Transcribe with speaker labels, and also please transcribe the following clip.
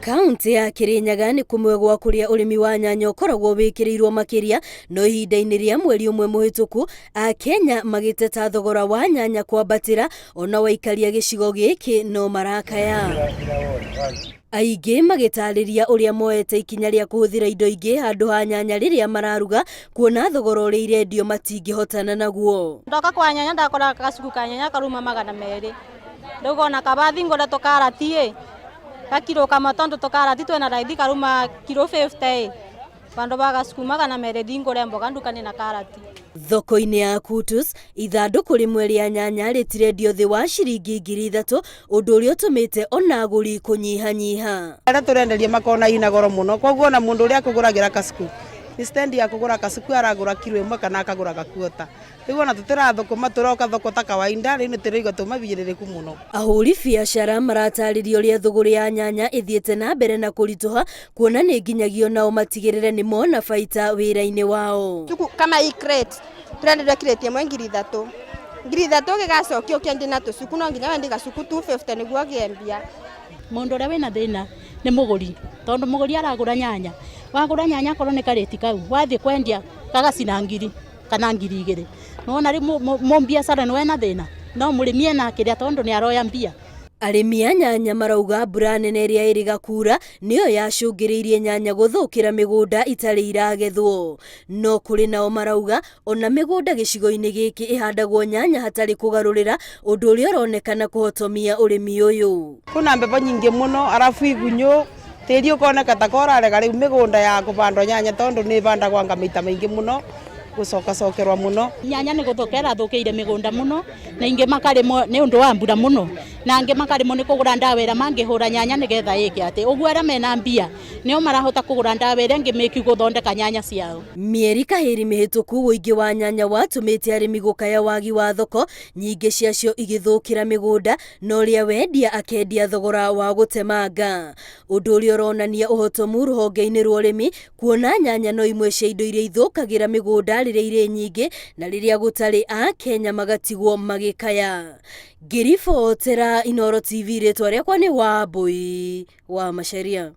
Speaker 1: Kaunti ya Kirinyaga ni kumwe gwa kuria urimi wa nyanya ukoragwo wikiriirwo makiria no ihinda-ini ria mweri umwe muhituku akenya magiteta thogora wa nyanya kwambatira onao aikari gicigo giki no maracakaya. Aingi magitariria uria moete ikinya ria kuhuthira indo ingi handu ha nyanya riria mararuga kuona thogora uria irendio matingihotana naguo.
Speaker 2: Ndoka kwa nyanya ndakora gacuku ka nyanya karuma 200 ndugona kabathi ngora to karati kakiro kama tondu to karati twena raithi karuma kilo 50 vandu vagasukuma kana meredi ngore mboga ndukani na karati.
Speaker 1: Thoko-ini ya Kutus ithanduku rimwe ria nyanya ritirendio thi wa ciringi 3,000 undu uria utumite ona aguri kunyihanyiha.
Speaker 3: Ara turenderia makona ina goro muno koguo na mundu uria akuguragira kasuku stand ya kugura kasuku aragura kilo 1 kana akagura gakuota. Riu ona tutirathukuma turoka thoko ta kawaida riu nitirigo tumabigiririku muno.
Speaker 1: Ahuri biashara marataririo uria thogora ya nyanya ithiete na mbere na kurituha kuona ni nginyagio nao matigirire ni mona baita wira-ini wao.
Speaker 4: Kama hii crate turenderia crate imwe 3,000 gigacokio kendi na tucuku no nginya wendi gacuku 250 niguo giembia.
Speaker 5: Mundu uria wina thina ni muguri tondu muguri aragura nyanya wagura nyanya korwo ni kareti kau wathi kwendia kagacina ngiri kana ngiri 2 nona ri mo biashara no wena thina no murimi ena kiria tondu ni aroya mbia.
Speaker 1: Arimi a nyanya marauga mbura nene iria iri gakura niyo yacungiriirie nyanya guthukira migunda itari iragethwo no kuri nao marauga ona migunda gicigo-ini giki ihandagwo nyanya hatari kugarurira undu uria uronekana kuhotomia urimi uyu.
Speaker 3: Kuna mbebo nyingi muno arafu igunyu tiri ukoneka ta korarega riu migunda ya kubandwa nyanya tondu ni bandagwa ngamaita maingi muno gucokacokerwa muno.
Speaker 5: Nyanya ni guthukera thukiire migunda muno na ingi makarimo ni undu wa mbura muno na angi makarimo ni kugura ndawa ira mangihura nyanya nigetha iki ati uguo ara mena mbia nio marahota kugura ndawa ira ngi meki guthondeka nyanya ciao.
Speaker 1: Mieri kahiri mihituku wingi wa nyanya watumite arimi gukaya wagi wa thoko nyingi ciacio igithukira migunda no ria wendia akendia thogora wa gutemanga undu uria uronania uhotomu ruhonge-ini rwa urimi kuona nyanya no imwe cia indo iria ithukagira migunda riria iri nyingi na riria gutari akenya magatigwo magikaya. Ngiribotera Inoro TV ritwa riakwa ni Wambui wa Macharia.